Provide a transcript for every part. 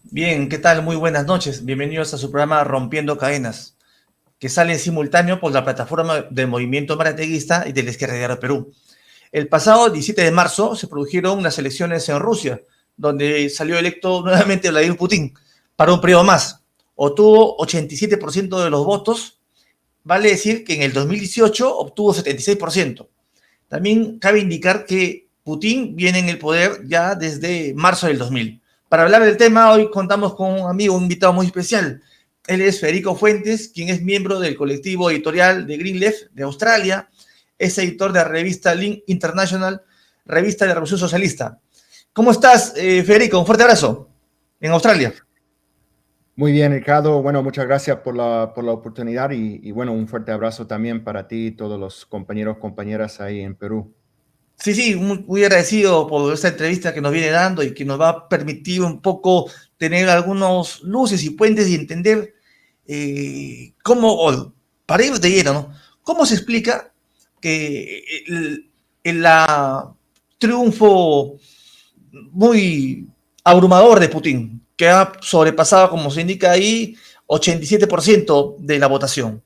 Bien, ¿qué tal? Muy buenas noches. Bienvenidos a su programa Rompiendo Cadenas, que sale en simultáneo por la plataforma del Movimiento Marateguista y de la Izquierda Diario Perú. El pasado 17 de marzo se produjeron las elecciones en Rusia, donde salió electo nuevamente Vladimir Putin para un periodo más. Obtuvo 87% de los votos, vale decir que en el 2018 obtuvo 76%. También cabe indicar que Putin viene en el poder ya desde marzo del 2000. Para hablar del tema, hoy contamos con un amigo, un invitado muy especial. Él es Federico Fuentes, quien es miembro del colectivo editorial de Greenleaf de Australia. Es editor de la revista Link International, revista de la Revolución Socialista. ¿Cómo estás, Federico? Un fuerte abrazo en Australia. Muy bien, Ricardo. Bueno, muchas gracias por la oportunidad y bueno, un fuerte abrazo también para ti y todos los compañeros, compañeras ahí en Perú. Sí, sí, muy agradecido por esta entrevista que nos viene dando y que nos va a permitir un poco tener algunos luces y puentes y entender para ir de lleno, ¿no? ¿Cómo se explica que el triunfo muy abrumador de Putin, que ha sobrepasado, como se indica ahí, 87% de la votación?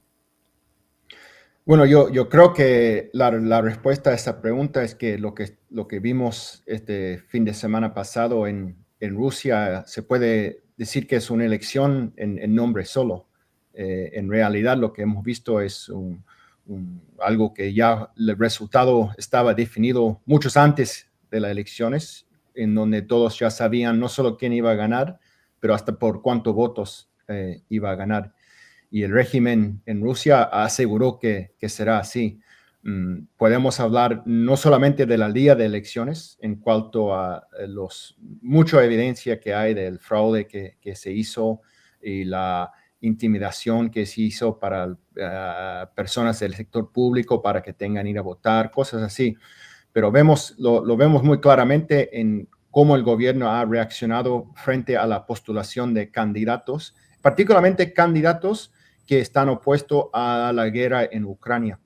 Bueno, yo creo que la respuesta a esa pregunta es que lo que vimos este fin de semana pasado en Rusia se puede decir que es una elección en nombre solo. En realidad lo que hemos visto es algo que ya el resultado estaba definido muchos antes de las elecciones, en donde todos ya sabían no solo quién iba a ganar, pero hasta por cuántos votos iba a ganar y el régimen en Rusia aseguró que será así. Podemos hablar no solamente de la día de elecciones en cuanto a mucha evidencia que hay del fraude que se hizo y la intimidación que se hizo para personas del sector público para que tengan ir a votar, cosas así. Pero lo vemos muy claramente en cómo el gobierno ha reaccionado frente a la postulación de candidatos, particularmente candidatos que están opuestos a la guerra en Ucrania.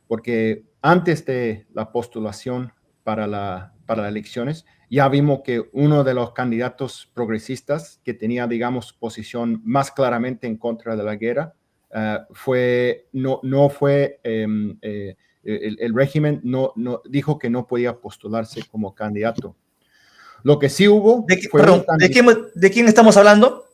Porque antes de la postulación para las elecciones, ya vimos que uno de los candidatos progresistas que tenía, digamos, posición más claramente en contra de la guerra, no fue, el régimen dijo que no podía postularse como candidato. Lo que sí hubo fue un Perdón, candidato. ¿de quién estamos hablando?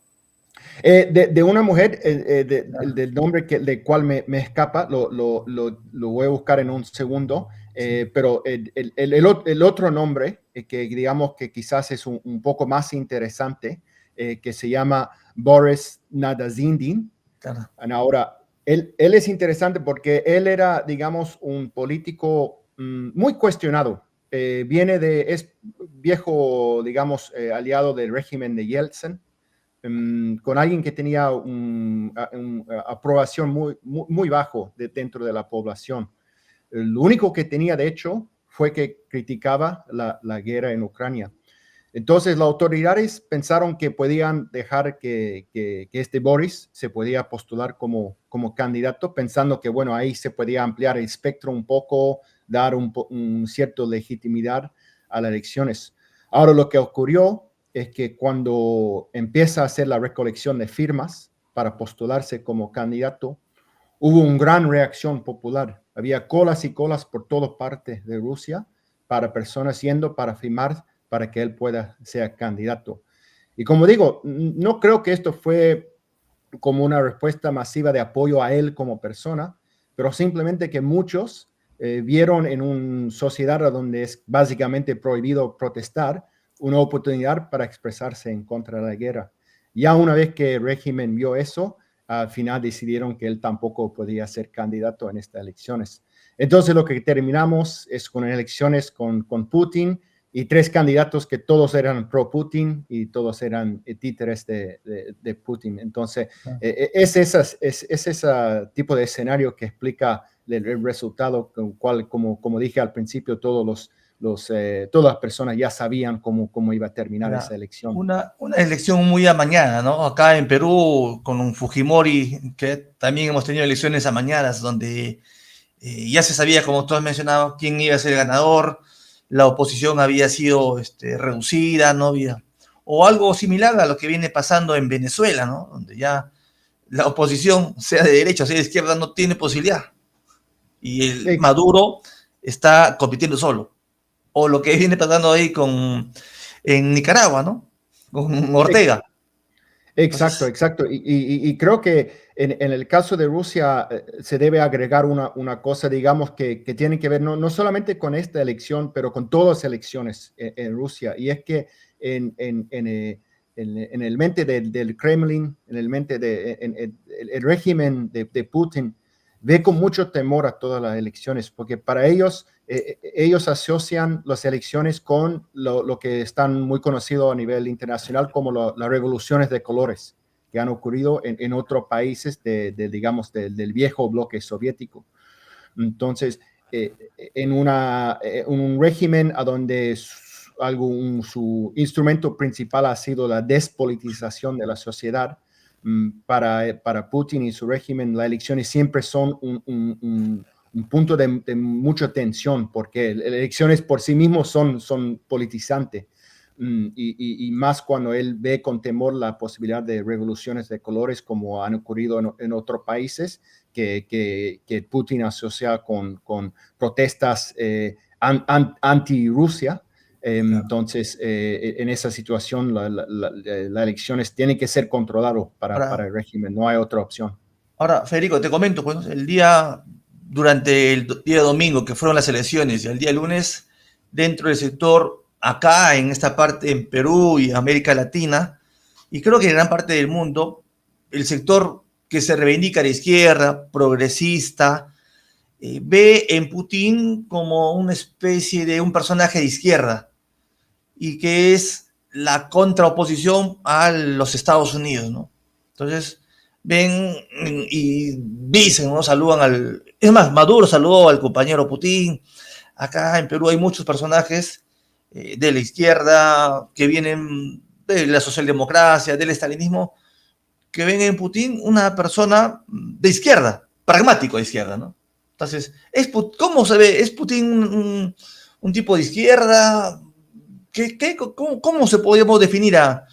De una mujer, del nombre del cual me escapa, lo voy a buscar en un segundo, pero el otro nombre, que digamos que quizás es un poco más interesante, que se llama Boris Nadezhdin. Claro. Ahora, él es interesante porque él era, digamos, un político muy cuestionado. Es viejo, digamos, aliado del régimen de Yeltsin, con alguien que tenía una aprobación muy bajo dentro de la población. Lo único que tenía, de hecho, fue que criticaba la guerra en Ucrania. Entonces, las autoridades pensaron que podían dejar que este Boris se podía postular como candidato, pensando que, bueno, ahí se podía ampliar el espectro un poco, dar un cierto legitimidad a las elecciones. Ahora, lo que ocurrió es que cuando empieza a hacer la recolección de firmas para postularse como candidato, hubo una gran reacción popular. Había colas y colas por todas partes de Rusia para personas yendo para firmar para que él pueda ser candidato. Y como digo, no creo que esto fue como una respuesta masiva de apoyo a él como persona, pero simplemente que muchos vieron en una sociedad donde es básicamente prohibido protestar una oportunidad para expresarse en contra de la guerra. Ya una vez que el régimen vio eso, al final decidieron que él tampoco podía ser candidato en estas elecciones. Entonces lo que terminamos es con elecciones con Putin y tres candidatos que todos eran pro-Putin y todos eran títeres de Putin. Entonces, ese tipo de escenario que explica el resultado, con cual, como dije al principio, todas las personas ya sabían cómo iba a terminar esa Era elección. una elección muy amañada, ¿no? Acá en Perú, con un Fujimori, que también hemos tenido elecciones amañadas, donde ya se sabía, como tú has mencionado, quién iba a ser el ganador, la oposición había sido reducida, no había o algo similar a lo que viene pasando en Venezuela, ¿no? Donde ya la oposición, sea de derecha o sea de izquierda, no tiene posibilidad. Y el Maduro está compitiendo solo. O lo que viene pasando ahí en Nicaragua, ¿no? Con Ortega. Exacto, exacto. Y creo que en el caso de Rusia se debe agregar una cosa, digamos, que tiene que ver no solamente con esta elección, pero con todas las elecciones en Rusia. Y es que en el mente del Kremlin, en el mente el régimen de Putin, ve con mucho temor a todas las elecciones, porque para ellos, ellos asocian las elecciones con lo que están muy conocido a nivel internacional como las revoluciones de colores que han ocurrido en otros países digamos, del viejo bloque soviético. Entonces, en un régimen a donde su instrumento principal ha sido la despolitización de la sociedad, para Putin y su régimen, las elecciones siempre son un punto de mucha tensión, porque las elecciones por sí mismos son politizantes. Y más cuando él ve con temor la posibilidad de revoluciones de colores como han ocurrido en otros países que Putin asocia con protestas anti-Rusia. Entonces, en esa situación, las elecciones tienen que ser controladas para el régimen, no hay otra opción. Ahora, Federico, te comento, pues, durante el día domingo que fueron las elecciones y el día lunes, dentro del sector, acá en esta parte, en Perú y América Latina, y creo que en gran parte del mundo, el sector que se reivindica de izquierda, progresista, ve en Putin como una especie de un personaje de izquierda y que es la contraoposición a los Estados Unidos, ¿no? Entonces, ven y dicen, ¿no? Saludan al... Es más, Maduro saludó al compañero Putin. Acá en Perú hay muchos personajes de la izquierda que vienen de la socialdemocracia, del estalinismo, que ven en Putin una persona de izquierda, pragmático de izquierda, ¿no? Entonces, ¿cómo se ve? ¿Es Putin un tipo de izquierda? ¿Cómo se podríamos definir a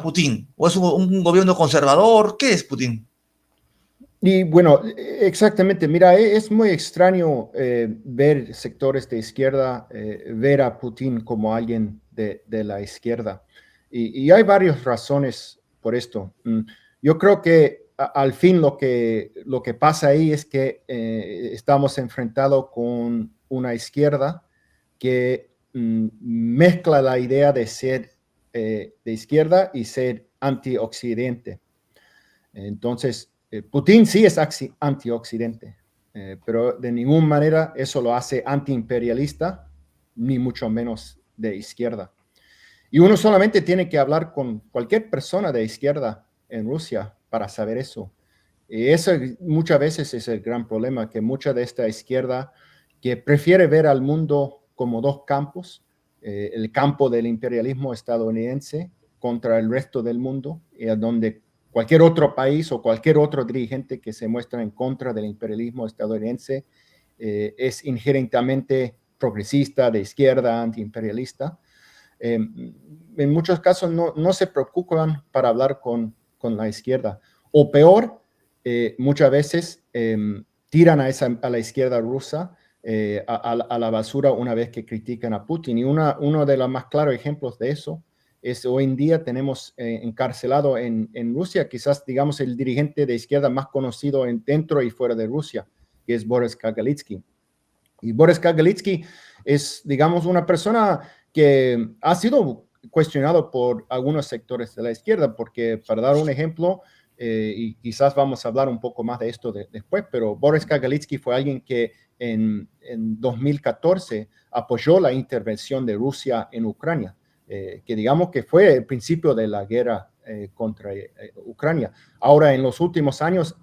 Putin? ¿O es un gobierno conservador? ¿Qué es Putin? Y bueno, exactamente, mira, es muy extraño ver sectores de izquierda, ver a Putin como alguien de la izquierda. Y hay varias razones por esto. Yo creo que al fin lo que pasa ahí es que estamos enfrentados con una izquierda que mezcla la idea de ser de izquierda y ser anti-occidente. Entonces, Putin sí es anti-occidente, pero de ninguna manera eso lo hace anti-imperialista, ni mucho menos de izquierda. Y uno solamente tiene que hablar con cualquier persona de izquierda en Rusia para saber eso. Y eso muchas veces es el gran problema, que mucha de esta izquierda que prefiere ver al mundo como dos campos, el campo del imperialismo estadounidense contra el resto del mundo, donde cualquier otro país o cualquier otro dirigente que se muestra en contra del imperialismo estadounidense es inherentemente progresista, de izquierda, antiimperialista. En muchos casos no se preocupan para hablar con la izquierda. O peor, muchas veces tiran a la izquierda rusa a la basura una vez que critican a Putin. Y uno de los más claros ejemplos de eso es hoy en día tenemos encarcelado en Rusia, quizás digamos el dirigente de izquierda más conocido dentro y fuera de Rusia, que es Boris Kagarlitsky. Y Boris Kagarlitsky es, digamos, una persona que ha sido cuestionado por algunos sectores de la izquierda, porque para dar un ejemplo, y quizás vamos a hablar un poco más de esto después, pero Boris Kagarlitsky fue alguien que en 2014 apoyó la intervención de Rusia en Ucrania, que digamos que fue el principio de la guerra contra Ucrania. Ahora, en los últimos años,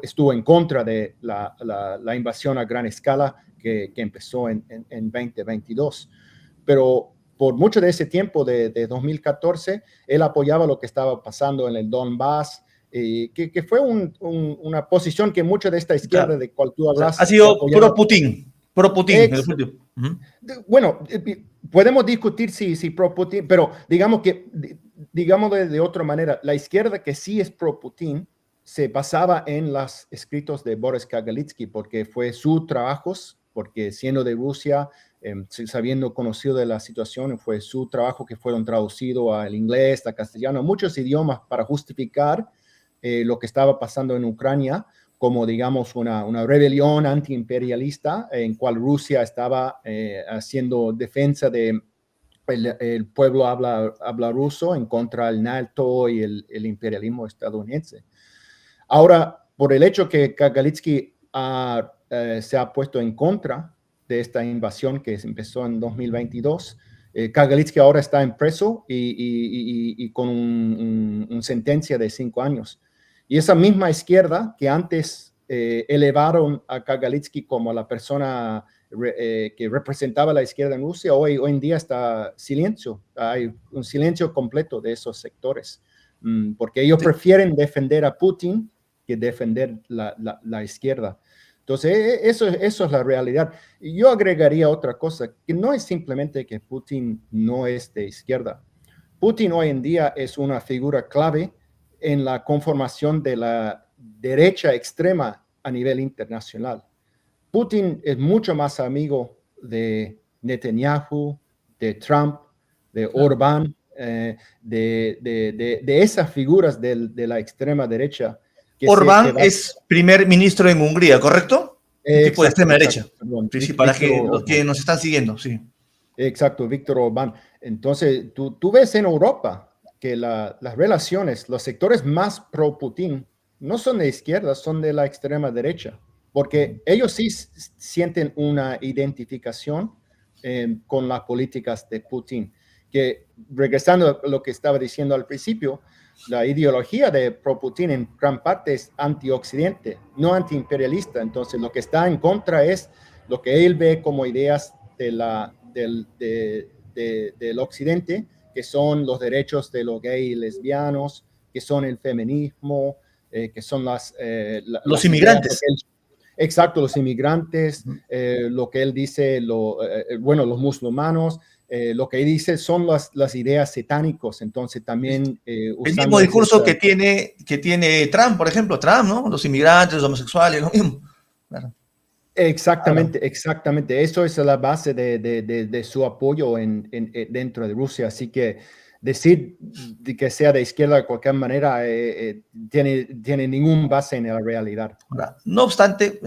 estuvo en contra de la invasión a gran escala que empezó en 2022. Pero por mucho de ese tiempo, de 2014, él apoyaba lo que estaba pasando en el Donbass, que fue una posición que mucha de esta izquierda de cual tú O sea, hablas ha que sido apoyaba. pro Putin. Pro-Putin, en el último. Bueno, podemos discutir si pro-Putin, pero digamos que, digamos de otra manera, la izquierda que sí es pro-Putin se basaba en los escritos de Boris Kagarlitsky, porque fue sus trabajos, porque siendo de Rusia, sabiendo conocido de la situación, fue su trabajo que fueron traducidos al inglés, al castellano, a muchos idiomas para justificar lo que estaba pasando en Ucrania, como digamos una rebelión antiimperialista en cual Rusia estaba haciendo defensa de el pueblo habla ruso en contra del NATO y el imperialismo estadounidense. Ahora, por el hecho que Kagarlitsky se ha puesto en contra de esta invasión que empezó en 2022, Kagarlitsky ahora está en preso y con una sentencia de 5 años. Y esa misma izquierda que antes elevaron a Kagarlitsky como la persona que representaba la izquierda en Rusia, hoy en día está silencio. Hay un silencio completo de esos sectores, porque ellos prefieren defender a Putin que defender la izquierda. Entonces, eso es la realidad. Y yo agregaría otra cosa, que no es simplemente que Putin no es de izquierda. Putin hoy en día es una figura clave en la conformación de la derecha extrema a nivel internacional. Putin es mucho más amigo de Netanyahu, de Trump, de Orbán, de esas figuras de la extrema derecha. Orbán es primer ministro en Hungría, ¿correcto? Un tipo de extrema derecha. Perdón, Sí, para que los que nos están siguiendo, sí. Exacto, Víctor Orbán. Entonces, tú ves en Europa que las relaciones, los sectores más pro-Putin, no son de izquierda, son de la extrema derecha, porque ellos sí sienten una identificación con las políticas de Putin, que regresando a lo que estaba diciendo al principio, la ideología de pro-Putin en gran parte es anti-occidente, no anti-imperialista. Entonces, lo que está en contra es lo que él ve como ideas del occidente, que son los derechos de los gays y lesbianos, que son el feminismo, que son los inmigrantes. Exacto, los inmigrantes, lo que él dice, bueno, los musulmanes, lo que dice son las ideas satánicos. Entonces también el mismo discurso que tiene Trump, por ejemplo, Trump, ¿no? Los inmigrantes, los homosexuales, lo mismo. Claro. Exactamente, claro. Exactamente. Eso es la base de su apoyo dentro de Rusia. Así que decir que sea de izquierda de cualquier manera tiene ningún base en la realidad. Ahora, no obstante,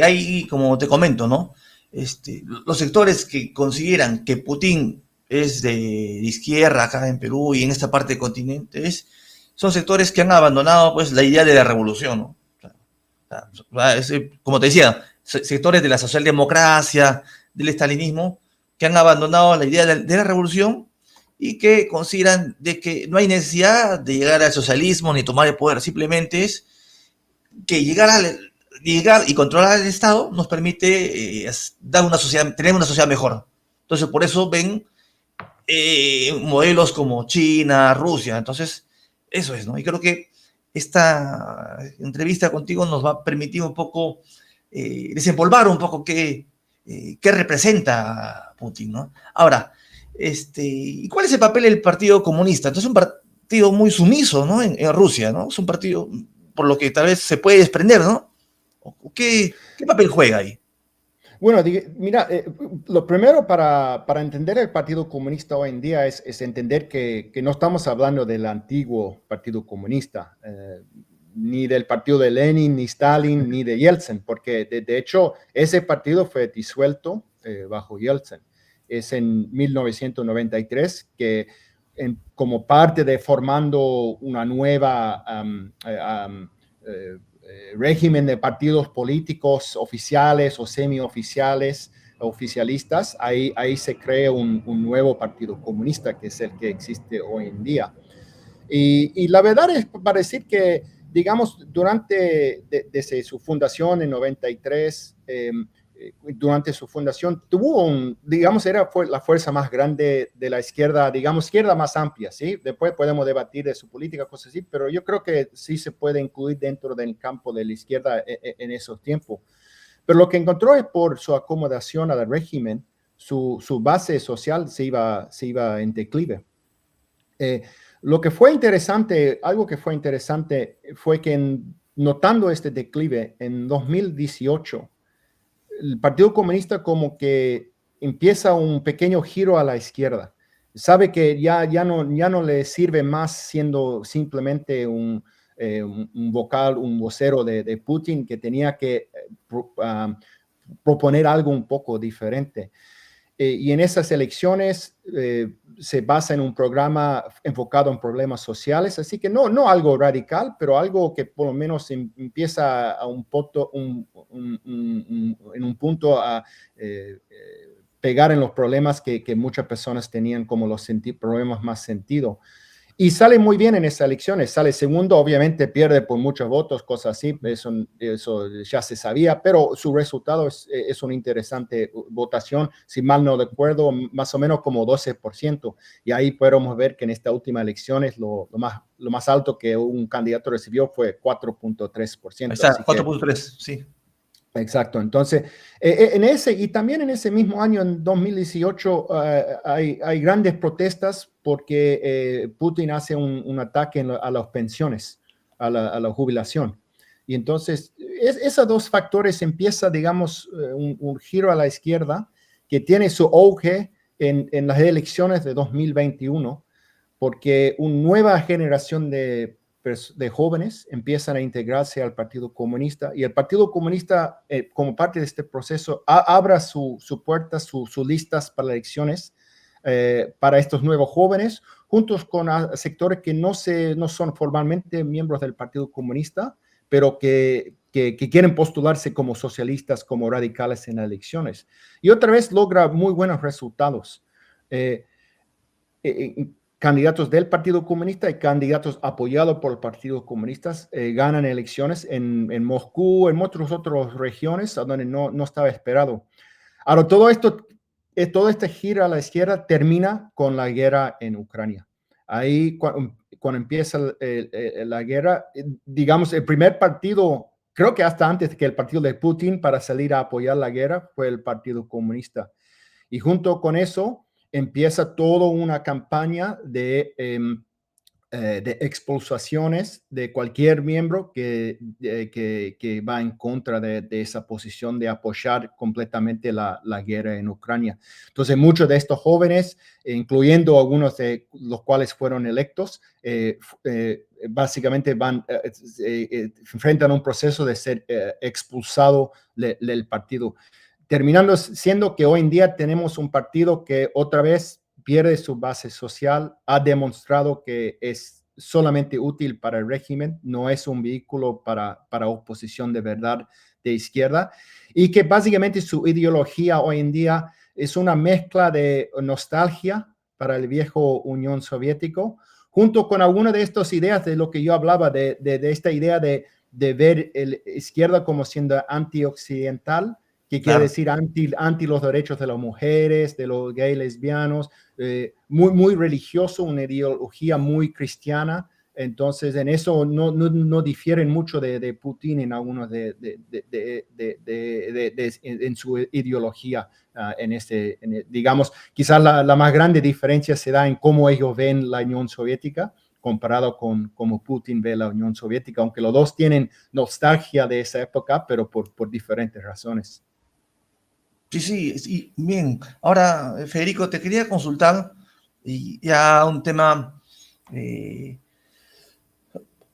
hay, como te comento, ¿no? Los sectores que consideran que Putin es de izquierda acá en Perú y en esta parte del continente son sectores que han abandonado pues la idea de la revolución, ¿no? Como te decía, sectores de la socialdemocracia, del estalinismo, que han abandonado la idea de la revolución y que consideran de que no hay necesidad de llegar al socialismo ni tomar el poder, simplemente es que llegar y controlar el Estado nos permite tener una sociedad mejor. Entonces, por eso ven modelos como China, Rusia. Entonces, eso es, ¿no? Y creo que esta entrevista contigo nos va a permitir un poco desempolvar un poco qué representa Putin, ¿no? Ahora, ¿y cuál es el papel del Partido Comunista? Entonces, es un partido muy sumiso, ¿no? En Rusia, ¿no? Es un partido, por lo que tal vez se puede desprender, ¿no? ¿Qué papel juega ahí? Bueno, mira, lo primero para entender el Partido Comunista hoy en día es entender que no estamos hablando del antiguo Partido Comunista, ni del partido de Lenin, ni Stalin, ni de Yeltsin, porque de hecho ese partido fue disuelto bajo Yeltsin. Es en 1993 que como parte de formando una nueva régimen de partidos políticos oficiales o semioficiales, oficialistas, ahí se crea un nuevo partido comunista que es el que existe hoy en día. Y la verdad es para decir que, digamos, desde su fundación en 93, durante su fundación tuvo digamos, fue la fuerza más grande de la izquierda, digamos, izquierda más amplia, ¿sí? Después podemos debatir de su política, cosas así, pero yo creo que sí se puede incluir dentro del campo de la izquierda en esos tiempos. Pero lo que encontró es por su acomodación al régimen, su base social se iba en declive. Lo que fue interesante, algo que fue interesante fue que notando este declive en 2018, el Partido Comunista como que empieza un pequeño giro a la izquierda. Sabe que ya no le sirve más siendo simplemente un vocero de Putin, que tenía que proponer algo un poco diferente. Y en esas elecciones se basa en un programa enfocado en problemas sociales, así que no algo radical, pero algo que por lo menos empieza a en un punto a pegar en los problemas que muchas personas tenían, como los problemas más sentido. Y sale muy bien en esas elecciones, sale segundo, obviamente pierde por muchos votos, cosas así, eso ya se sabía, pero su resultado es una interesante votación, si mal no recuerdo, más o menos como 12%, y ahí podemos ver que en esta última elección lo más alto que un candidato recibió fue 4.3%. Ahí está, 4.3, sí. Exacto, entonces, y también en ese mismo año, en 2018, hay grandes protestas porque Putin hace un ataque a las pensiones, a la jubilación. Y entonces, esos dos factores empieza, digamos, un giro a la izquierda que tiene su auge en las elecciones de 2021, porque una nueva generación de jóvenes empiezan a integrarse al Partido Comunista, y el Partido Comunista, como parte de este proceso, abra su puerta, sus listas para elecciones para estos nuevos jóvenes, juntos con sectores que no son formalmente miembros del Partido Comunista, pero que quieren postularse como socialistas, como radicales en las elecciones. Y otra vez logra muy buenos resultados. Candidatos del Partido Comunista y candidatos apoyados por el Partido Comunista ganan elecciones en Moscú, en otras regiones a donde no estaba esperado. Ahora, todo este giro a la izquierda termina con la guerra en Ucrania. Ahí, cuando empieza la guerra, digamos, el primer partido, creo que hasta antes que el partido de Putin, para salir a apoyar la guerra, fue el Partido Comunista. Y junto con eso, empieza toda una campaña de expulsaciones de cualquier miembro que va en contra de esa posición de apoyar completamente la guerra en Ucrania. Entonces, muchos de estos jóvenes, incluyendo algunos de los cuales fueron electos, básicamente enfrentan un proceso de ser expulsado del partido, terminando siendo que hoy en día tenemos un partido que otra vez pierde su base social, ha demostrado que es solamente útil para el régimen, no es un vehículo para oposición de verdad de izquierda, y que básicamente su ideología hoy en día es una mezcla de nostalgia para el viejo Unión Soviético, junto con algunas de estas ideas de lo que yo hablaba, de esta idea de ver la izquierda como siendo antioccidental, que quiere decir anti los derechos de las mujeres, de los gays, lesbianos, muy religioso, una ideología muy cristiana. Entonces, en eso no difieren mucho de Putin en algunos en su ideología. Digamos, quizás la más grande diferencia se da en cómo ellos ven la Unión Soviética comparado con cómo Putin ve la Unión Soviética, aunque los dos tienen nostalgia de esa época, pero por diferentes razones. Sí, bien. Ahora, Federico, te quería consultar, y ya un tema,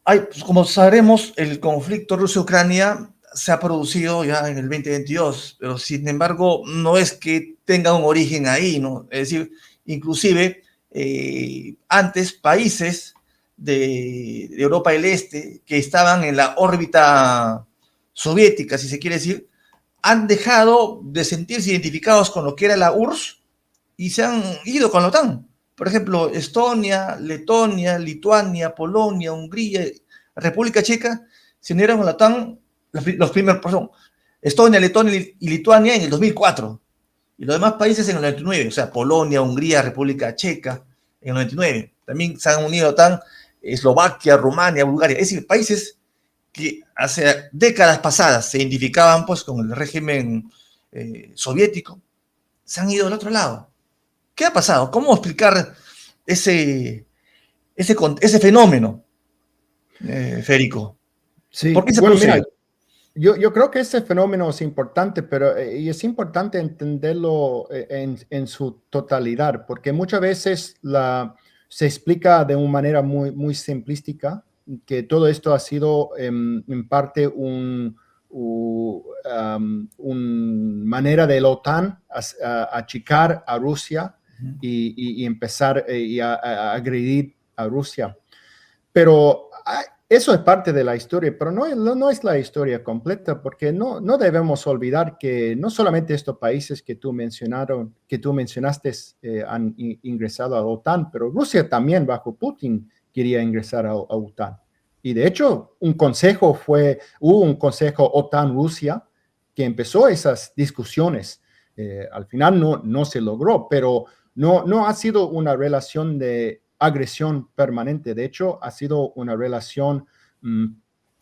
pues, como sabremos, el conflicto Rusia-Ucrania se ha producido ya en el 2022, pero sin embargo no es que tenga un origen ahí, ¿no? Es decir, inclusive antes países de Europa del Este que estaban en la órbita soviética, si se quiere decir, han dejado de sentirse identificados con lo que era la URSS y se han ido con la OTAN. Por ejemplo, Estonia, Letonia, Lituania, Polonia, Hungría, República Checa se unieron a la OTAN, los primeros, perdón, Estonia, Letonia y Lituania en el 2004. Y los demás países en el 99, o sea, Polonia, Hungría, República Checa en el 99. También se han unido a la OTAN Eslovaquia, Rumania, Bulgaria. Es decir, países que hace décadas pasadas se identificaban pues con el régimen soviético, se han ido al otro lado. ¿Qué ha pasado? ¿Cómo explicar ese fenómeno, Federico? ¿Por Sí, qué se bueno, produce mira, ello? yo creo que ese fenómeno es importante, pero y es importante entenderlo en su totalidad, porque muchas veces se explica de una manera muy simplística que todo esto ha sido en parte un manera de la OTAN a achicar a Rusia y empezar a agredir a Rusia. Pero eso es parte de la historia, pero no es la historia completa, porque no debemos olvidar que no solamente estos países que tú mencionaste han ingresado a la OTAN, pero Rusia también bajo Putin quería ingresar a OTAN. Y de hecho, hubo un consejo OTAN-Rusia que empezó esas discusiones. Al final no se logró, pero no ha sido una relación de agresión permanente. De hecho, ha sido una relación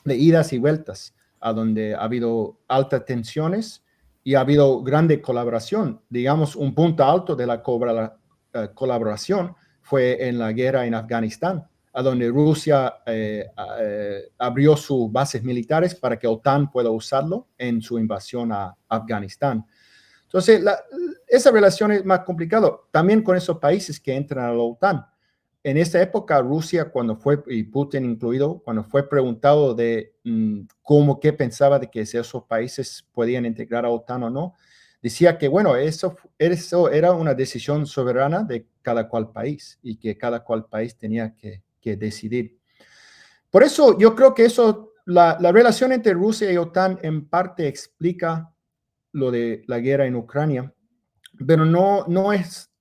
de idas y vueltas, a donde ha habido altas tensiones y ha habido grande colaboración. Digamos, un punto alto de la colaboración fue en la guerra en Afganistán, a donde Rusia abrió sus bases militares para que OTAN pueda usarlo en su invasión a Afganistán. Entonces, esa relación es más complicada también con esos países que entran a la OTAN. En esa época, Rusia, y Putin incluido, cuando fue preguntado de qué pensaba de que esos países podían integrar a OTAN o no, decía que, bueno, eso era una decisión soberana de cada cual país y que cada cual país tenía que decidir. Por eso yo creo que la relación entre Rusia y OTAN en parte explica lo de la guerra en Ucrania, pero no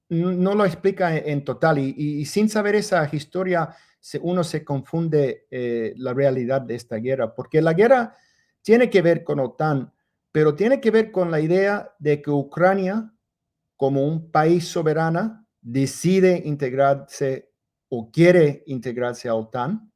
lo explica en total. Y sin saber esa historia, uno se confunde la realidad de esta guerra, porque la guerra tiene que ver con OTAN, pero tiene que ver con la idea de que Ucrania, como un país soberano, decide integrarse o quiere integrarse a OTAN.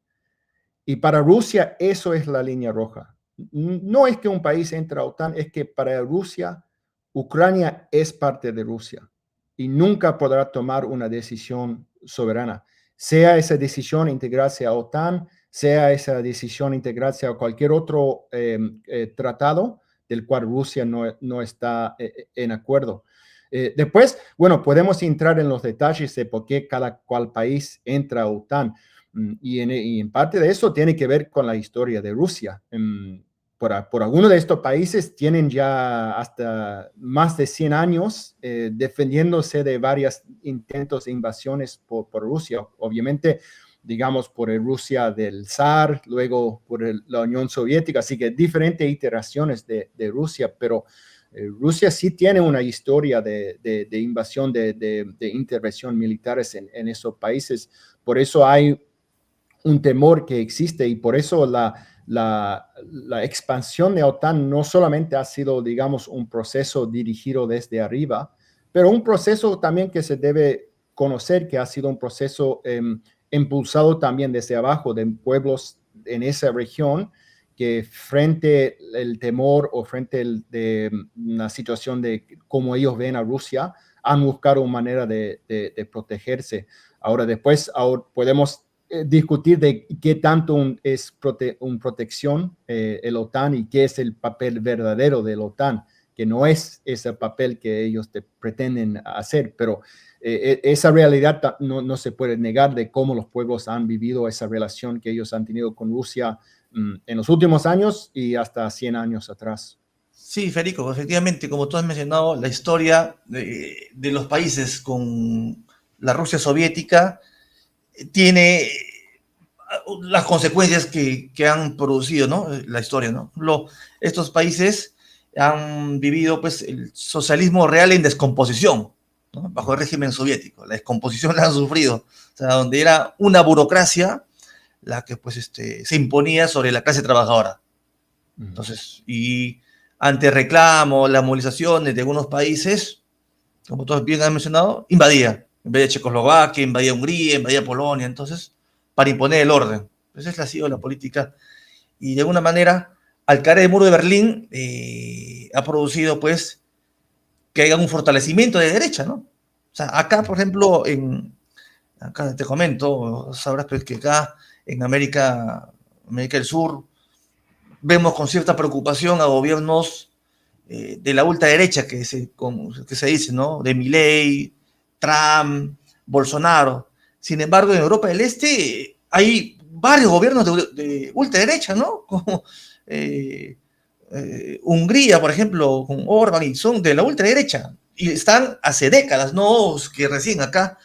Y para Rusia eso es la línea roja. No es que un país entre a OTAN, es que para Rusia, Ucrania es parte de Rusia y nunca podrá tomar una decisión soberana. Sea esa decisión integrarse a OTAN, sea esa decisión integrarse a cualquier otro tratado del cual Rusia no está en acuerdo. Después, bueno, podemos entrar en los detalles de por qué cada cual país entra a OTAN. Y en parte de eso tiene que ver con la historia de Rusia. Por algunos de estos países tienen ya hasta más de 100 años defendiéndose de varios intentos de invasiones por Rusia. Obviamente, digamos, por el Rusia del zar, luego por la Unión Soviética, así que diferentes iteraciones de Rusia, pero Rusia sí tiene una historia de invasión, de intervención militares en esos países. Por eso hay un temor que existe y por eso la expansión de OTAN no solamente ha sido, digamos, un proceso dirigido desde arriba, pero un proceso también que se debe conocer que ha sido un proceso impulsado también desde abajo de pueblos en esa región que frente el temor o frente de una situación de cómo ellos ven a Rusia, han buscado una manera de protegerse. Ahora podemos discutir de qué tanto es una protección el OTAN y qué es el papel verdadero del OTAN, que no es ese papel que ellos pretenden hacer, pero esa realidad no se puede negar de cómo los pueblos han vivido esa relación que ellos han tenido con Rusia en los últimos años y hasta 100 años atrás. Sí, Federico, efectivamente, como tú has mencionado, la historia de los países con la Rusia soviética tiene las consecuencias que han producido, ¿no? La historia, ¿no? Estos países han vivido pues, el socialismo real en descomposición, ¿no? Bajo el régimen soviético. La descomposición la han sufrido, o sea, donde era una burocracia la que pues, se imponía sobre la clase trabajadora. Entonces, y ante reclamos, las movilizaciones de algunos países, como todos bien han mencionado, invadía. En vez de Checoslovaquia, invadía Hungría, invadía Polonia, entonces, para imponer el orden. Esa ha sido la política. y de alguna manera, al caer el muro de Berlín, ha producido pues que haya un fortalecimiento de derecha, ¿no? O sea, acá, por ejemplo, acá te comento, sabrás pues, que acá en América del Sur, vemos con cierta preocupación a gobiernos de la ultraderecha que se dice, ¿no? De Milei, Trump, Bolsonaro. Sin embargo, en Europa del Este hay varios gobiernos de ultraderecha, ¿no? Como Hungría, por ejemplo, con Orban, y son de la ultraderecha. Y están hace décadas, no que recién acá.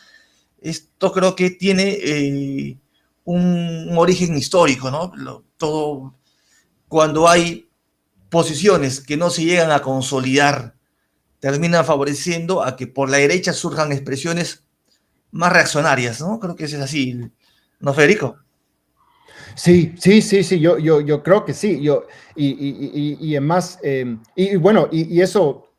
Esto creo que tiene un origen histórico, ¿no? Todo cuando hay posiciones que no se llegan a consolidar, terminan favoreciendo a que por la derecha surjan expresiones más reaccionarias, ¿no? Creo que eso es así, ¿no, Federico? Sí, sí, sí, sí, yo creo que sí. Y además, y bueno, y eso,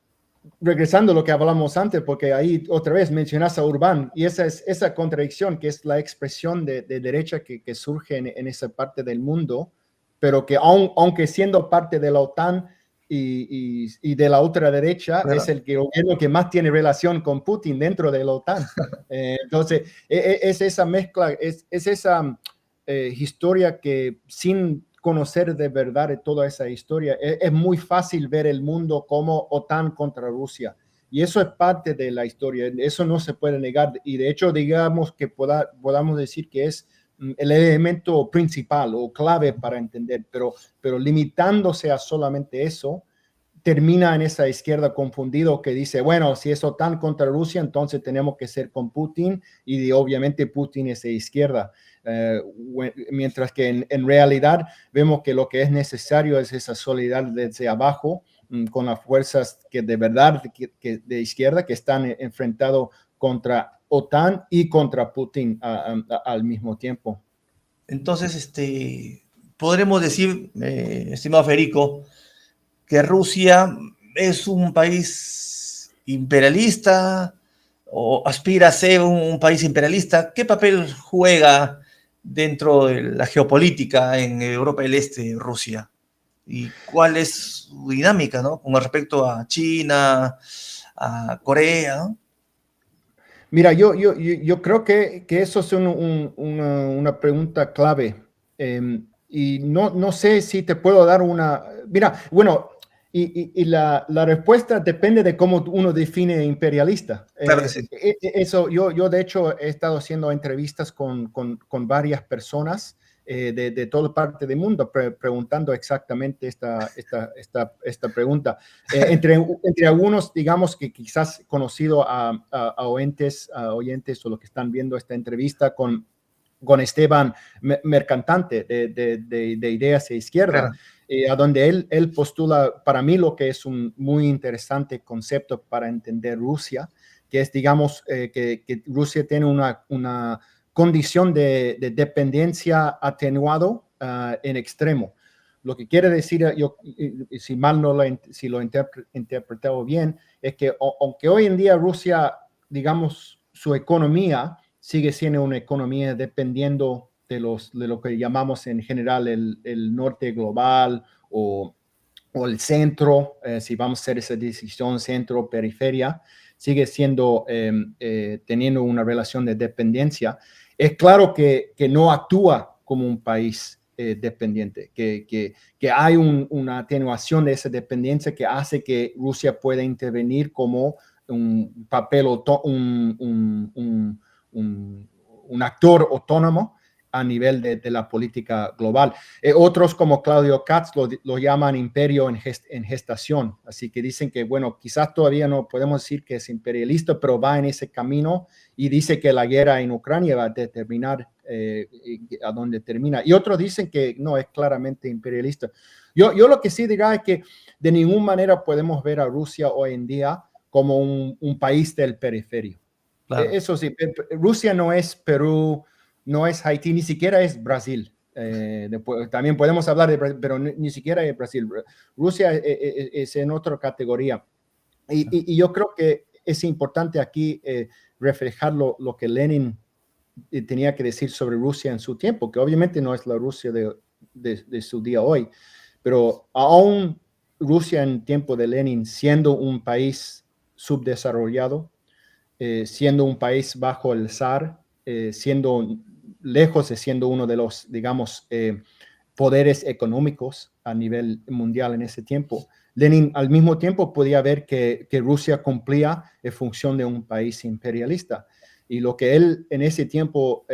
regresando a lo que hablamos antes, porque ahí otra vez mencionas a Urbán, y esa es esa contradicción que es la expresión de derecha que surge en esa parte del mundo, pero que aunque siendo parte de la OTAN y de la ultraderecha, es Claro. el gobierno que más tiene relación con Putin dentro de la OTAN. Entonces, es esa mezcla, es esa historia que sin conocer de verdad toda esa historia, es muy fácil ver el mundo como OTAN contra Rusia. Y eso es parte de la historia, eso no se puede negar. Y de hecho, digamos que podamos decir que es el elemento principal o clave para entender, pero limitándose a solamente eso, termina en esa izquierda confundido que dice, bueno, si es OTAN contra Rusia, entonces tenemos que ser con Putin y obviamente Putin es de izquierda. Mientras que en realidad vemos que lo que es necesario es esa solidaridad desde abajo con las fuerzas que de verdad que de izquierda que están enfrentados contra OTAN y contra Putin al mismo tiempo. Entonces, podremos decir, estimado Federico, que Rusia es un país imperialista o aspira a ser un país imperialista. ¿Qué papel juega dentro de la geopolítica en Europa del Este, Rusia? ¿Y cuál es su dinámica, ¿no? Con respecto a China, a Corea, ¿no? Mira, yo creo que eso es una pregunta clave. Y no sé si te puedo dar una... Mira, bueno, y la respuesta depende de cómo uno define imperialista. Claro que sí. Eso, yo de hecho he estado haciendo entrevistas con varias personas de toda parte del mundo preguntando exactamente esta pregunta. Entre algunos, digamos que quizás conocido a oyentes o los que están viendo esta entrevista con Esteban Mercantante de Ideas e Izquierda, Claro. a donde él postula para mí lo que es un muy interesante concepto para entender Rusia, que es, digamos, que Rusia tiene una condición de dependencia atenuado en extremo. Lo que quiere decir, yo, si mal no si lo he interpretado bien, es que aunque hoy en día Rusia, digamos, su economía sigue siendo una economía dependiendo de lo que llamamos en general el norte global o el centro, si vamos a hacer esa decisión centro-periferia, sigue siendo, teniendo una relación de dependencia. Es claro que no actúa como un país dependiente, que hay una atenuación de esa dependencia que hace que Rusia pueda intervenir como un papel, un actor autónomo a nivel de la política global. Otros como Claudio Katz lo llaman imperio en gestación, así que dicen que, bueno, quizás todavía no podemos decir que es imperialista, pero va en ese camino y dice que la guerra en Ucrania va a determinar a dónde termina. Y otros dicen que no, es claramente imperialista. Yo lo que sí diría es que de ninguna manera podemos ver a Rusia hoy en día como un país del periferio. Claro. Eso sí, Rusia no es Perú, no es Haití, ni siquiera es Brasil. También podemos hablar de Brasil, pero ni siquiera es Brasil. Rusia es en otra categoría. Y yo creo que es importante aquí reflejar lo que Lenin tenía que decir sobre Rusia en su tiempo, que obviamente no es la Rusia de su día hoy. Pero aún Rusia en tiempo de Lenin, siendo un país subdesarrollado, siendo un país bajo el zar, siendo lejos de siendo uno de los, digamos, poderes económicos a nivel mundial en ese tiempo, Lenin al mismo tiempo podía ver que Rusia cumplía en función de un país imperialista. Y lo que él en ese tiempo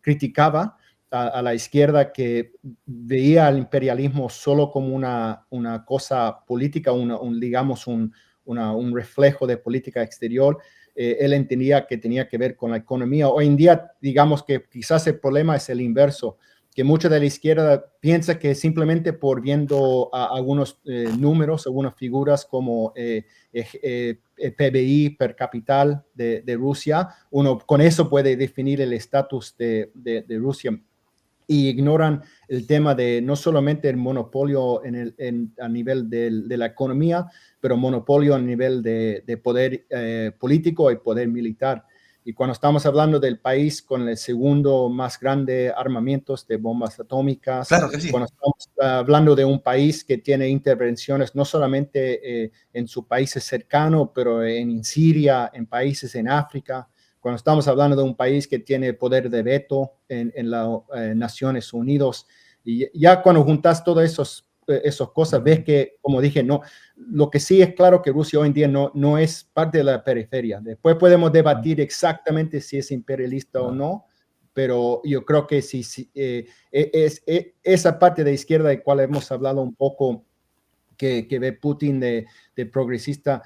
criticaba a la izquierda, que veía al imperialismo solo como una cosa política, digamos un reflejo de política exterior, él entendía que tenía que ver con la economía. Hoy en día, digamos que quizás el problema es el inverso, que mucha de la izquierda piensa que simplemente por viendo algunos números, algunas figuras como el PBI per capital de Rusia, uno con eso puede definir el estatus de Rusia, y ignoran el tema de no solamente el monopolio a nivel de la economía, pero monopolio a nivel de poder político y poder militar. Y cuando estamos hablando del país con el segundo más grande armamentos de bombas atómicas, Claro que sí. cuando estamos hablando de un país que tiene intervenciones no solamente en sus países cercanos, pero en Siria, en países en África, cuando estamos hablando de un país que tiene poder de veto en las Naciones Unidas, y ya cuando juntas todas esas cosas, ves que, como dije, no, lo que sí es claro que Rusia hoy en día no es parte de la periferia. Después podemos debatir exactamente si es imperialista o no, pero yo creo que esa parte de izquierda de cual hemos hablado un poco, que ve Putin de progresista,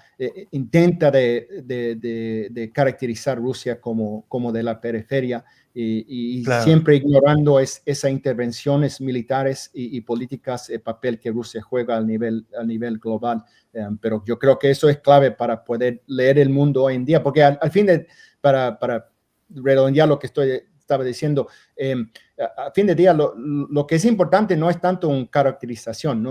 intenta de caracterizar Rusia como de la periferia, y Claro. siempre ignorando esas intervenciones militares y políticas, el papel que Rusia juega a nivel global. Pero yo creo que eso es clave para poder leer el mundo hoy en día, porque al fin para redondear lo que estaba diciendo, a fin de día, lo que es importante no es tanto una caracterización,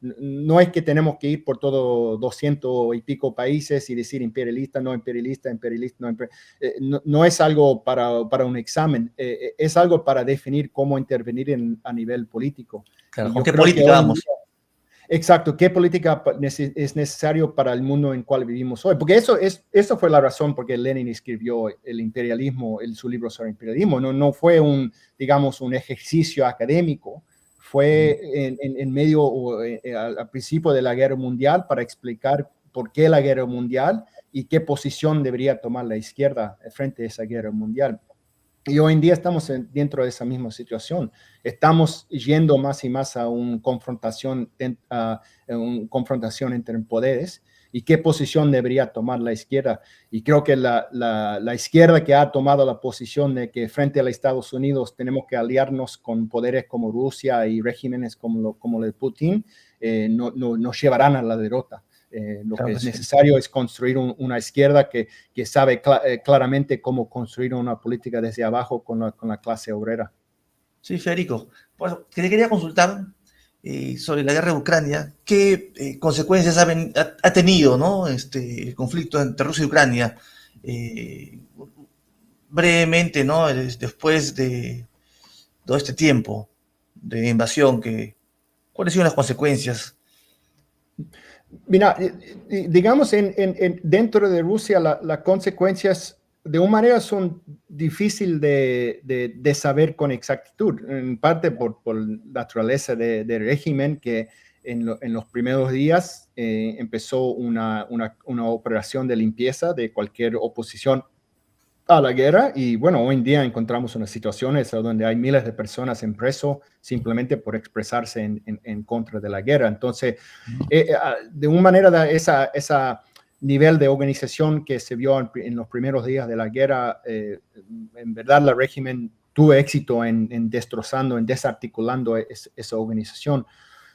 no es que tenemos que ir por todo 200 y pico países y decir imperialista, no imperialista, imperialista, no imperialista. No es algo para un examen, es algo para definir cómo intervenir a nivel político. Claro, Y ¿con yo qué creo que política hoy en día, vamos? exacto, ¿qué política es necesario para el mundo en el cual vivimos hoy? Porque eso fue la razón por qué Lenin escribió el imperialismo, su libro sobre imperialismo. No fue digamos, un ejercicio académico, fue en medio al principio de la Guerra Mundial, para explicar por qué la Guerra Mundial y qué posición debería tomar la izquierda frente a esa Guerra Mundial. Y hoy en día estamos dentro de esa misma situación. Estamos yendo más y más a una confrontación entre poderes, y qué posición debería tomar la izquierda. Y creo que la izquierda, que ha tomado la posición de que frente a los Estados Unidos tenemos que aliarnos con poderes como Rusia y regímenes como el de Putin, nos llevarán a la derrota. Lo Claro que que es sí. necesario es construir una izquierda que sabe claramente cómo construir una política desde abajo con la clase obrera. Sí, Federico. Pues, que te quería consultar sobre la guerra de Ucrania. ¿Qué consecuencias ha tenido, ¿no? El conflicto entre Rusia y Ucrania? Eh, brevemente, ¿no? Después de todo este tiempo de invasión, ¿cuáles han sido las consecuencias? Mira, digamos, dentro de Rusia las consecuencias de una manera son difíciles de saber con exactitud, en parte por la naturaleza del régimen, que en los primeros días empezó una operación de limpieza de cualquier oposición a la guerra. Y bueno, hoy en día encontramos unas situaciones donde hay miles de personas en preso simplemente por expresarse en contra de la guerra. Entonces, de una manera, esa nivel de organización que se vio en los primeros días de la guerra, en verdad el régimen tuvo éxito en destrozando, en desarticulando esa organización.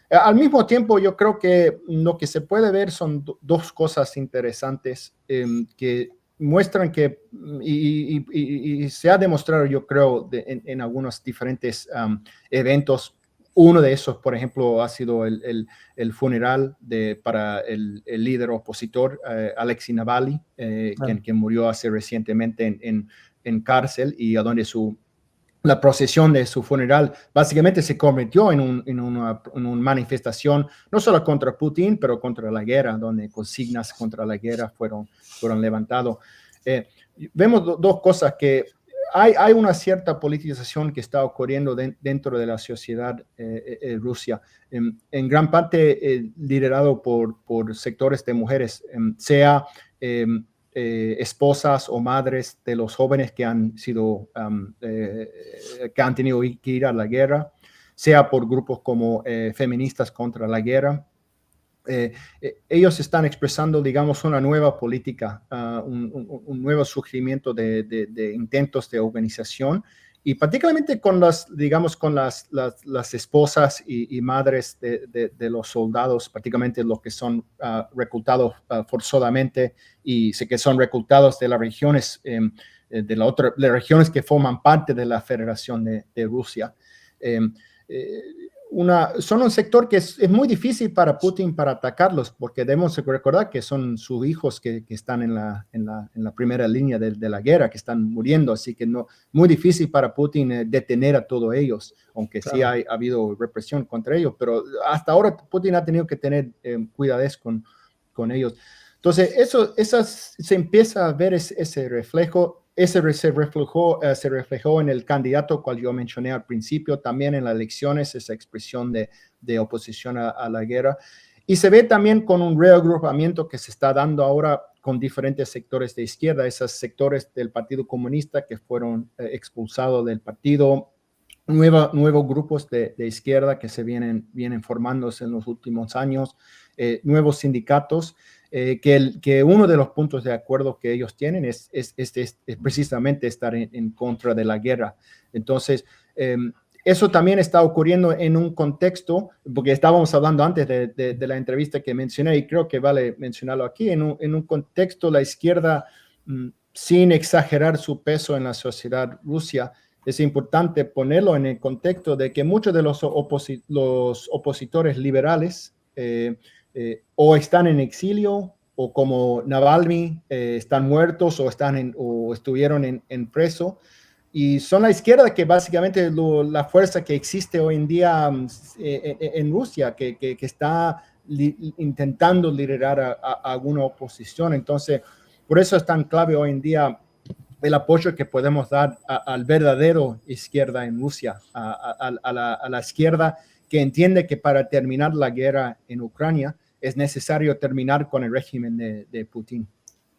Al mismo tiempo, yo creo que lo que se puede ver son dos cosas interesantes, que muestran que, y se ha demostrado, yo creo, en algunos diferentes eventos. Uno de esos, por ejemplo, ha sido el funeral para el líder opositor, Alexei Navalny, Claro. quien murió hace recientemente en cárcel, y a donde la procesión de su funeral básicamente se convirtió en una manifestación no solo contra Putin, pero contra la guerra, donde consignas contra la guerra fueron levantados. Vemos dos cosas, que hay una cierta politización que está ocurriendo dentro de la sociedad rusa, en gran parte liderado por sectores de mujeres, sea esposas o madres de los jóvenes que han tenido que ir a la guerra, sea por grupos como feministas contra la guerra. Ellos están expresando, digamos, una nueva política, un nuevo surgimiento de intentos de organización, y particularmente con digamos, con las esposas y madres de los soldados, prácticamente los que son reclutados forzadamente, y sé que son reclutados de las regiones, de las regiones que forman parte de la Federación de Rusia. Son un sector que es muy difícil para Putin para atacarlos, porque debemos recordar que son sus hijos que están en la primera línea de la guerra, que están muriendo, así que muy difícil para Putin detener a todos ellos, aunque sí ha habido represión contra ellos, pero hasta ahora Putin ha tenido que tener cuidadez con ellos. Entonces, se empieza a ver ese reflejo. Ese se reflejó en el candidato cual yo mencioné al principio, también en las elecciones, esa expresión de oposición a la guerra. Y se ve también con un reagrupamiento que se está dando ahora con diferentes sectores de izquierda, esos sectores del Partido Comunista que fueron expulsados del partido, nuevos grupos de izquierda que se vienen formándose en los últimos años, nuevos sindicatos, que uno de los puntos de acuerdo que ellos tienen es precisamente estar en contra de la guerra. Entonces, eso también está ocurriendo en un contexto, porque estábamos hablando antes de la entrevista que mencioné, y creo que vale mencionarlo aquí, en un contexto, la izquierda, sin exagerar su peso en la sociedad rusa, es importante ponerlo en el contexto de que muchos de los opositores liberales o están en exilio, o como Navalny, están muertos o estuvieron en preso, y son la izquierda que básicamente la fuerza que existe hoy en día en Rusia, que está intentando liderar a alguna oposición. Entonces, por eso es tan clave hoy en día el apoyo que podemos dar al verdadero izquierda en Rusia, a la izquierda que entiende que para terminar la guerra en Ucrania es necesario terminar con el régimen de Putin.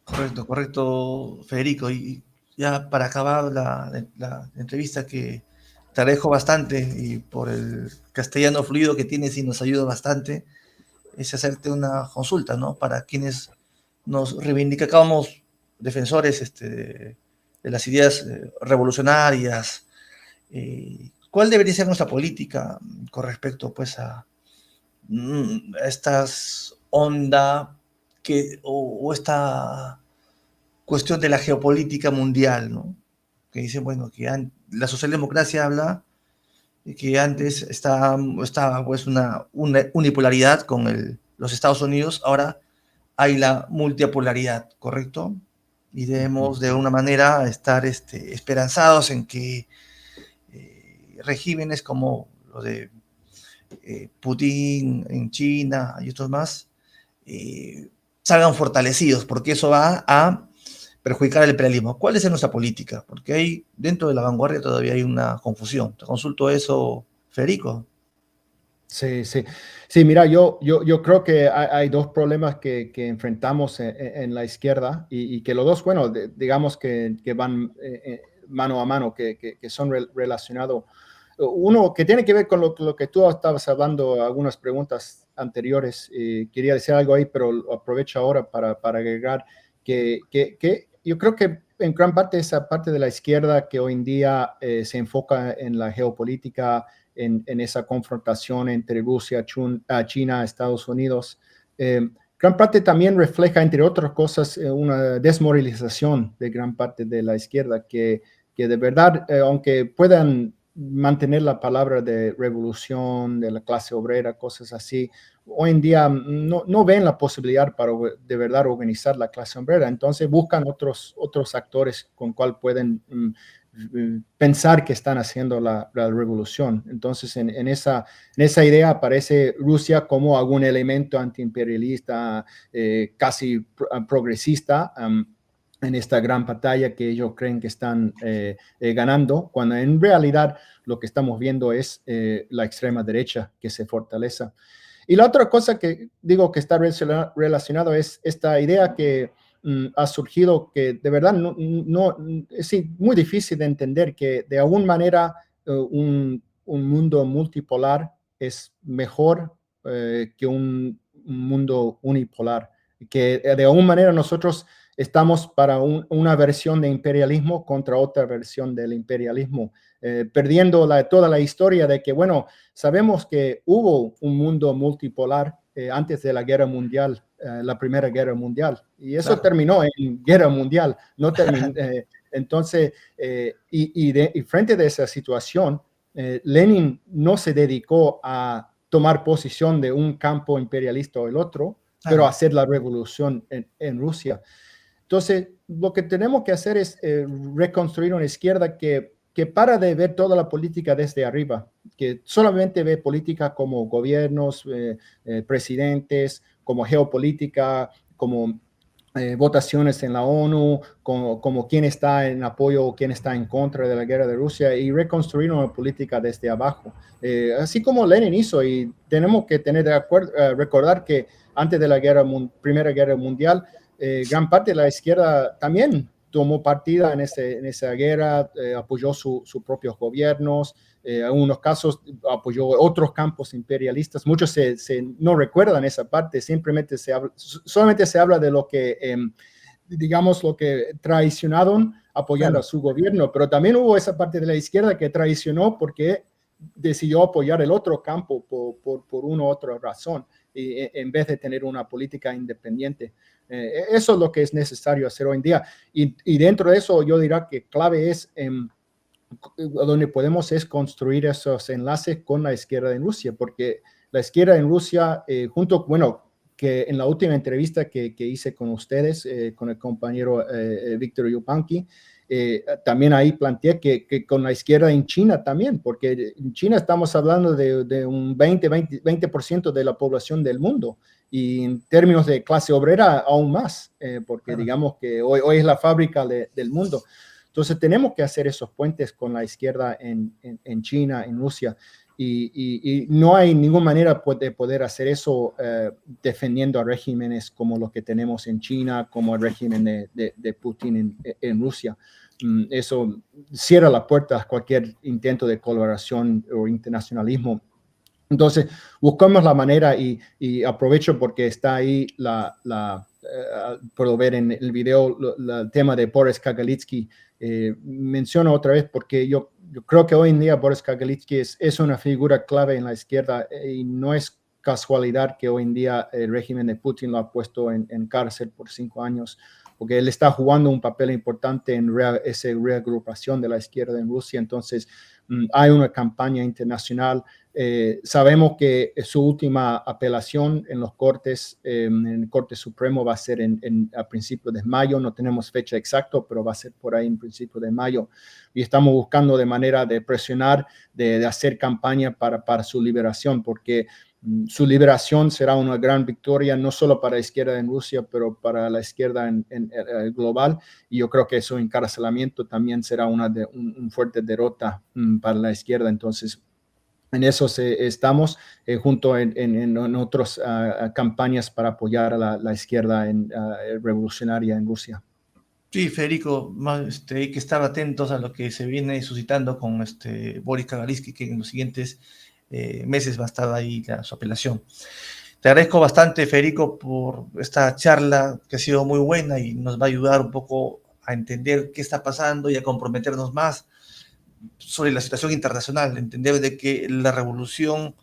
Correcto, Federico. Y ya para acabar la entrevista, que te agradezco bastante, y por el castellano fluido que tienes y nos ayuda bastante, es hacerte una consulta, ¿no? Para quienes nos reivindicamos defensores de las ideas revolucionarias, ¿cuál debería ser nuestra política con respecto, pues, a estas onda o esta cuestión de la geopolítica mundial, ¿no? Que dicen, bueno, que la socialdemocracia habla de que antes estaba pues una unipolaridad con los Estados Unidos, ahora hay la multipolaridad, ¿correcto? Y debemos de alguna manera estar esperanzados en que regímenes como lo de Putin en China y otros más salgan fortalecidos, porque eso va a perjudicar al imperialismo. ¿Cuál es nuestra política? Porque hay, dentro de la vanguardia todavía hay una confusión. Te consulto eso, Federico. Sí, mira, yo creo que hay dos problemas que enfrentamos en la izquierda, y que los dos, bueno, digamos que van mano a mano, que son relacionados. Uno que tiene que ver con lo que tú estabas hablando, algunas preguntas anteriores. Quería decir algo ahí, pero lo aprovecho ahora para agregar que yo creo que en gran parte esa parte de la izquierda que hoy en día se enfoca en la geopolítica, en esa confrontación entre Rusia, China, Estados Unidos, gran parte también refleja, entre otras cosas, una desmoralización de gran parte de la izquierda, que de verdad, aunque puedan mantener la palabra de revolución, de la clase obrera, cosas así, hoy en día no ven la posibilidad para de verdad organizar la clase obrera. Entonces buscan otros actores con cual pueden pensar que están haciendo la revolución. Entonces, en esa idea aparece Rusia como algún elemento antiimperialista, casi progresista, en esta gran batalla que ellos creen que están ganando, cuando en realidad lo que estamos viendo es la extrema derecha que se fortalece. Y la otra cosa que digo que está relacionado es esta idea que ha surgido, que de verdad es muy difícil de entender, que de alguna manera un mundo multipolar es mejor que un mundo unipolar, que de alguna manera nosotros estamos para una versión de imperialismo contra otra versión del imperialismo, perdiendo toda la historia de que, bueno, sabemos que hubo un mundo multipolar antes de la guerra mundial, la Primera Guerra Mundial, y eso Claro. terminó en guerra mundial, no terminó. Entonces, y frente a esa situación, Lenin no se dedicó a tomar posición de un campo imperialista o el otro, pero a hacer la revolución en Rusia. Entonces, lo que tenemos que hacer es reconstruir una izquierda que para de ver toda la política desde arriba, que solamente ve política como gobiernos, presidentes, como geopolítica, como votaciones en la ONU, como quién está en apoyo o quién está en contra de la guerra de Rusia, y reconstruir una política desde abajo. Así como Lenin hizo, y tenemos que recordar que antes de la Primera Guerra Mundial, gran parte de la izquierda también tomó partida en esa guerra, apoyó sus propios gobiernos, en algunos casos apoyó otros campos imperialistas. Muchos no recuerdan esa parte, solamente se habla de lo que, digamos, lo que traicionaron apoyando a su gobierno, pero también hubo esa parte de la izquierda que traicionó porque decidió apoyar el otro campo por una u otra razón, en vez de tener una política independiente. Eso es lo que es necesario hacer hoy en día. Y dentro de eso yo diría que clave es donde podemos es construir esos enlaces con la izquierda en Rusia, porque la izquierda en Rusia, que en la última entrevista que hice con ustedes, con el compañero Víctor Yupanqui, también ahí planteé que con la izquierda en China también, porque en China estamos hablando de un 20% de la población del mundo, y en términos de clase obrera aún más, porque digamos que hoy es la fábrica del mundo. Entonces tenemos que hacer esos puentes con la izquierda en China, en Rusia, y no hay ninguna manera de poder hacer eso defendiendo a regímenes como los que tenemos en China, como el régimen de Putin en Rusia. Eso cierra la puerta a cualquier intento de colaboración o internacionalismo. Entonces, buscamos la manera, y aprovecho porque está ahí puedo ver en el video el tema de Boris Kagarlitsky. Menciono otra vez porque yo creo que hoy en día Boris Kagarlitsky es una figura clave en la izquierda, y no es casualidad que hoy en día el régimen de Putin lo ha puesto en cárcel por 5 años, porque él está jugando un papel importante en esa reagrupación de la izquierda en Rusia. Entonces, hay una campaña internacional. Sabemos que su última apelación en los cortes, en el Corte Supremo, va a ser a principios de mayo. No tenemos fecha exacta, pero va a ser por ahí en principios de mayo. Y estamos buscando de manera de presionar, de hacer campaña para su liberación, porque su liberación será una gran victoria, no solo para la izquierda en Rusia, pero para la izquierda en global. Y yo creo que su encarcelamiento también será una fuerte derrota para la izquierda. Entonces, en eso estamos junto en otras campañas para apoyar a la izquierda revolucionaria en Rusia. Sí, Federico, hay que estar atentos a lo que se viene suscitando con Boris Kagarlitsky, que en los siguientes meses va a estar ahí su apelación. Te agradezco bastante, Federico, por esta charla que ha sido muy buena y nos va a ayudar un poco a entender qué está pasando y a comprometernos más sobre la situación internacional, entender de que la revolución,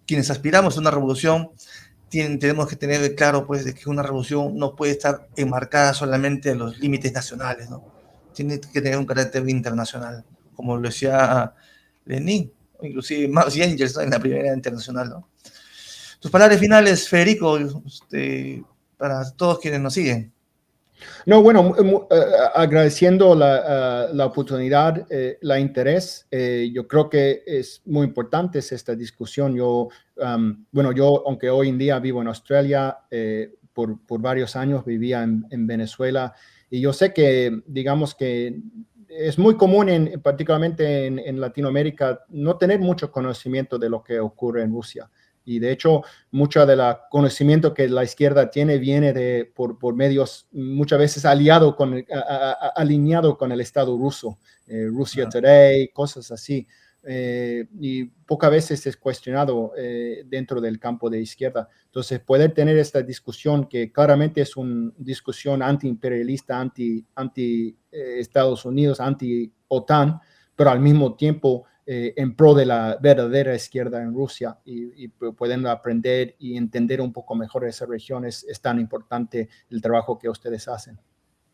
quienes aspiramos a una revolución, tenemos que tener claro, pues, de que una revolución no puede estar enmarcada solamente en los límites nacionales, ¿no? Tiene que tener un carácter internacional, como lo decía Lenin, inclusive Marx y Engels, ¿no?, en la Primera Internacional, ¿no? Tus palabras finales, Federico, para todos quienes nos siguen. No, bueno, agradeciendo la oportunidad, la interés, yo creo que es muy importante esta discusión. Bueno, yo, aunque hoy en día vivo en Australia, por varios años vivía en Venezuela, y yo sé que, digamos que es muy común, particularmente en Latinoamérica, no tener mucho conocimiento de lo que ocurre en Rusia. Y de hecho, mucho del conocimiento que la izquierda tiene viene por medios muchas veces alineado con el Estado ruso, Russia Claro. Today, cosas así. Y pocas veces es cuestionado dentro del campo de izquierda. Entonces, poder tener esta discusión que claramente es una discusión antiimperialista, anti Estados Unidos, anti-OTAN, pero al mismo tiempo en pro de la verdadera izquierda en Rusia y pueden aprender y entender un poco mejor esa región. Es tan importante el trabajo que ustedes hacen.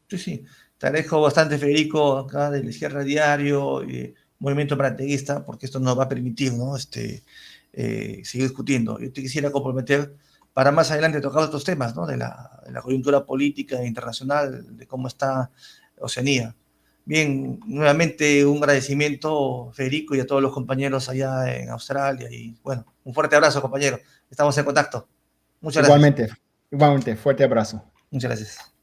Sí, sí. Te agradezco bastante, Federico, acá del Izquierda Diario, Movimiento Marateguista, porque esto nos va a permitir, ¿no? Seguir discutiendo. Yo te quisiera comprometer para más adelante tocar otros temas, ¿no? De la coyuntura política internacional, de cómo está Oceanía. Bien, nuevamente un agradecimiento, Federico, y a todos los compañeros allá en Australia. Y bueno, un fuerte abrazo, compañero. Estamos en contacto. Muchas gracias. Igualmente, igualmente, fuerte abrazo. Muchas gracias.